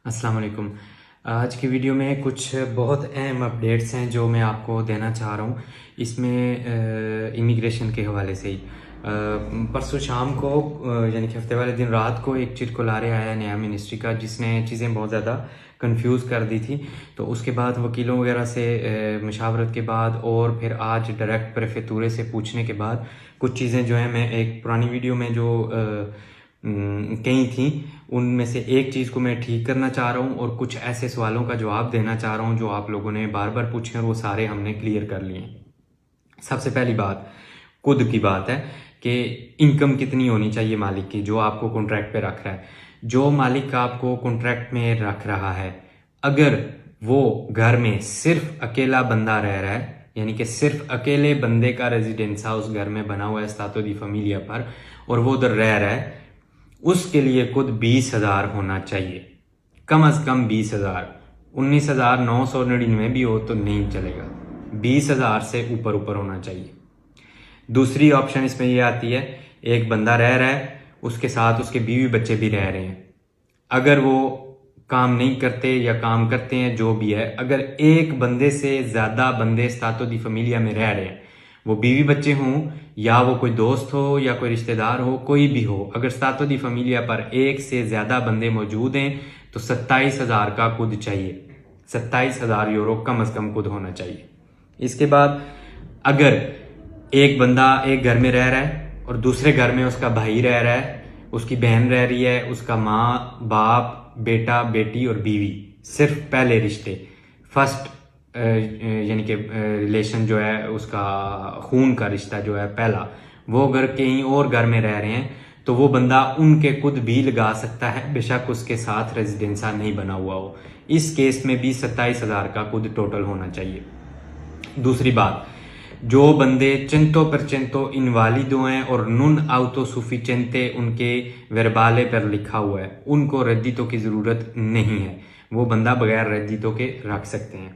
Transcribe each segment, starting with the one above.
अस्सलाम वालेकुम। आज की वीडियो में कुछ बहुत अहम अपडेट्स हैं जो मैं आपको देना चाह रहा हूँ। इसमें इमिग्रेशन के हवाले से ही परसों शाम को यानी कि हफ्ते वाले दिन रात को एक सर्कुलर आया नया मिनिस्ट्री का, जिसने चीज़ें बहुत ज़्यादा कंफ्यूज कर दी थी। तो उसके बाद वकीलों वगैरह से मशावरत के बाद और फिर आज डायरेक्ट प्रेफेक्चुरे से पूछने के बाद कुछ चीज़ें जो हैं, मैं एक पुरानी वीडियो में जो कई थी उनमें से एक चीज़ को मैं ठीक करना चाह रहा हूँ और कुछ ऐसे सवालों का जवाब देना चाह रहा हूँ जो आप लोगों ने बार बार पूछे और वो सारे हमने क्लियर कर लिए। सबसे पहली बात खुद की बात है कि इनकम कितनी होनी चाहिए मालिक की, जो आपको कॉन्ट्रैक्ट पे रख रहा है। जो मालिक आपको कॉन्ट्रैक्ट में रख रहा है, अगर वो घर में सिर्फ अकेला बंदा रह रहा है, यानी कि सिर्फ अकेले बंदे का रेजिडेंस हाउस घर में बना हुआ है स्टातो दी फैमिलिया पर, और वो उधर रह रहा है, उसके लिए खुद 20,000 होना चाहिए, कम से कम 20,000। 19,999 भी हो तो नहीं चलेगा, 20,000 से ऊपर ऊपर होना चाहिए। दूसरी ऑप्शन इसमें ये आती है, एक बंदा रह रहा है, उसके साथ उसके बीवी बच्चे भी रह रहे हैं। अगर वो काम नहीं करते या काम करते हैं, जो भी है, अगर एक बंदे से ज्यादा बंदे स्टातो दी फैमिलिया में रह रहे हैं, वो बीवी बच्चे हों या वो कोई दोस्त हो या कोई रिश्तेदार हो, कोई भी हो, अगर स्टातो दी फैमिलिया पर एक से ज्यादा बंदे मौजूद हैं तो 27,000 का खुद चाहिए। 27,000 यूरो कम से कम खुद होना चाहिए। इसके बाद अगर एक बंदा एक घर में रह रहा है और दूसरे घर में उसका भाई रह रहा है, उसकी बहन रह रही है, उसका माँ बाप बेटा बेटी और बीवी, सिर्फ पहले रिश्ते, फर्स्ट यानी कि रिलेशन जो है, उसका खून का रिश्ता जो है पहला, वो अगर कहीं और घर में रह रहे हैं तो वो बंदा उनके खुद भी लगा सकता है, बेशक उसके साथ रेजिडेंसा नहीं बना हुआ हो। इस केस में भी 27,000 का खुद टोटल होना चाहिए। दूसरी बात, जो बंदे 100% इनवालिदो हैं और नॉन autosufficiente उनके वर्बाले पर लिखा हुआ है, उनको रद्दीतो की जरूरत नहीं है, वो बंदा बगैर रद्दीतो के रख सकते हैं।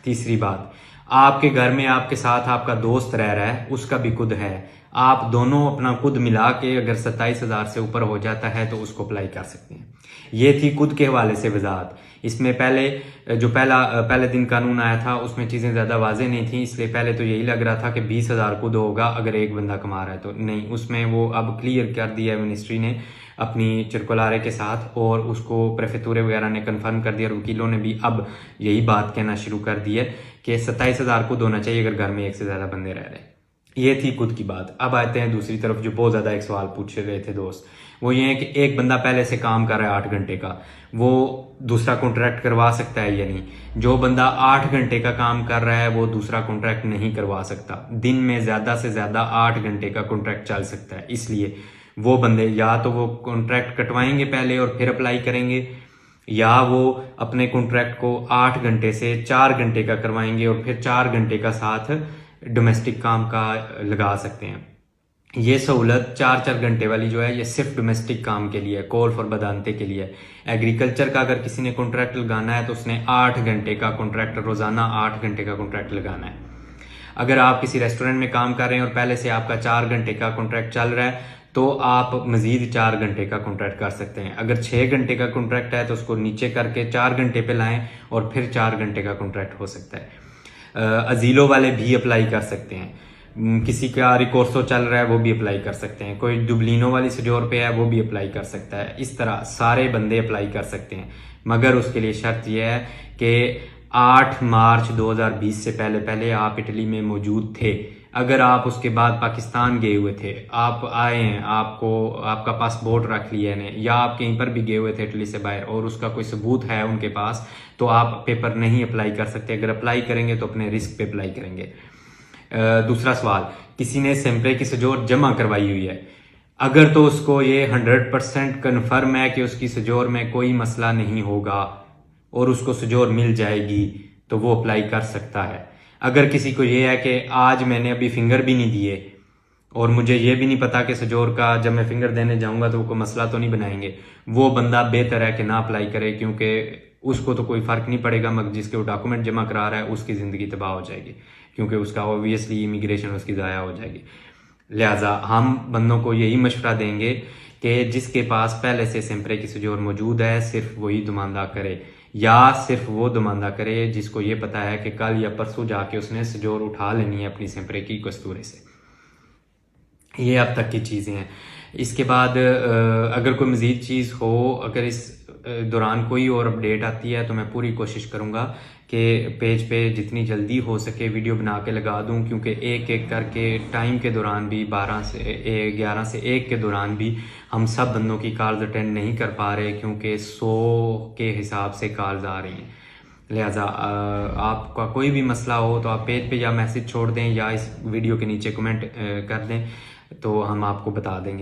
तीसरी बात, आपके घर में आपके साथ आपका दोस्त रह रहा है, उसका भी खुद है, आप दोनों अपना खुद मिला के अगर 27,000 से ऊपर हो जाता है तो उसको अप्लाई कर सकते हैं। ये थी खुद के हवाले से वजाहत। इसमें पहले जो पहले दिन कानून आया था उसमें चीज़ें ज़्यादा वाजे नहीं थी, इसलिए पहले तो यही लग रहा था कि 20,000 खुद होगा अगर एक बंदा कमा रहा है, तो नहीं, उसमें वो अब क्लियर कर दिया है मिनिस्ट्री ने अपनी सर्कुलर के साथ, और उसको प्रेफेक्चुरे वगैरह ने कंफर्म कर दिया और वकीलों ने भी अब यही बात कहना शुरू कर दी है कि 27,000 खुद होना चाहिए अगर घर में एक से ज़्यादा बंदे रह रहे हैं। ये थी खुद की बात। अब आते हैं दूसरी तरफ, जो बहुत ज़्यादा एक सवाल पूछ रहे थे दोस्त, वो ये है कि एक बंदा पहले से काम कर रहा है 8 घंटे का, वो दूसरा कॉन्ट्रैक्ट करवा सकता है या नहीं। जो बंदा 8 घंटे का काम कर रहा है वो दूसरा कॉन्ट्रैक्ट नहीं करवा सकता। दिन में ज़्यादा से ज़्यादा 8 घंटे का कॉन्ट्रैक्ट चल सकता है, इसलिए वो बंदे या तो वो कॉन्ट्रैक्ट कटवाएंगे पहले और फिर अप्लाई करेंगे, या वो अपने कॉन्ट्रैक्ट को 8 घंटे से 4 घंटे का करवाएंगे और फिर 4 घंटे का साथ डोमेस्टिक काम का लगा सकते हैं। ये सहूलत 4-4 घंटे वाली जो है, ये सिर्फ डोमेस्टिक काम के लिए, कॉल फॉर बदानते के लिए। एग्रीकल्चर का अगर किसी ने कॉन्ट्रैक्ट लगाना है तो उसने 8 घंटे का कॉन्ट्रैक्ट, रोजाना 8 घंटे का कॉन्ट्रैक्ट लगाना है। अगर आप किसी रेस्टोरेंट में काम कर रहे हैं और पहले से आपका 4 घंटे का कॉन्ट्रैक्ट चल रहा है तो आप मजीद 4 घंटे का कॉन्ट्रैक्ट कर सकते हैं। अगर 6 घंटे का कॉन्ट्रैक्ट है तो उसको नीचे करके 4 घंटे पे लाएं और फिर 4 घंटे का कॉन्ट्रैक्ट हो सकता है। अजीलो वाले भी अप्लाई कर सकते हैं, किसी का रिकोर्सो चल रहा है वो भी अप्लाई कर सकते हैं, कोई दुबलिनो वाली सजोर पे है वो भी अप्लाई कर सकता है। इस तरह सारे बंदे अप्लाई कर सकते हैं, मगर उसके लिए शर्त यह है कि 8 मार्च 2020 से पहले पहले आप इटली में मौजूद थे। अगर आप उसके बाद पाकिस्तान गए हुए थे, आप आए हैं, आपको आपका पासपोर्ट रख लिया है, या आप कहीं पर भी गए हुए थे इटली से बाहर और उसका कोई सबूत है उनके पास, तो आप पेपर नहीं अप्लाई कर सकते। अगर अप्लाई करेंगे तो अपने रिस्क पे अप्लाई करेंगे। दूसरा सवाल, किसी ने सेम्प्रे की सजोर जमा करवाई हुई है, अगर तो उसको ये 100% कन्फर्म है कि उसकी सजोर में कोई मसला नहीं होगा और उसको सजोर मिल जाएगी, तो वो अप्लाई कर सकता है। अगर किसी को ये है कि आज मैंने अभी फिंगर भी नहीं दिए और मुझे ये भी नहीं पता कि सजोर का जब मैं फिंगर देने जाऊंगा तो वो कोई मसला तो नहीं बनाएंगे, वो बंदा बेहतर है कि ना अप्लाई करे, क्योंकि उसको तो कोई फर्क नहीं पड़ेगा, मगर जिसके वो डॉक्यूमेंट जमा करा रहा है उसकी जिंदगी तबाह हो जाएगी, क्योंकि उसका ऑब्वियसली इमिग्रेशन उसकी ज़ाया हो जाएगी। लिहाजा हम बंदों को यही मशवरा देंगे कि जिसके पास पहले से सिम्परे की सजोर मौजूद है सिर्फ वही दुमानदा करे, या सिर्फ वो दुमानदा करे जिसको ये पता है कि कल या परसों जाके उसने सजोर उठा लेनी है अपनी सिम्परे की कस्तूरे से। ये अब तक की चीज़ें हैं। इसके बाद अगर कोई मज़ीद चीज़ हो, अगर इस दौरान कोई और अपडेट आती है तो मैं पूरी कोशिश करूँगा कि पेज पे जितनी जल्दी हो सके वीडियो बना के लगा दूँ, क्योंकि एक एक करके टाइम के दौरान भी 11 से 1 के दौरान भी हम सब बंदों की कॉल्स अटेंड नहीं कर पा रहे, क्योंकि 100 के हिसाब से कॉल्स आ रही हैं। लिहाजा आपका कोई भी मसला हो तो आप पेज पे या मैसेज छोड़ दें या इस वीडियो के नीचे कमेंट कर दें, तो हम आपको बता देंगे।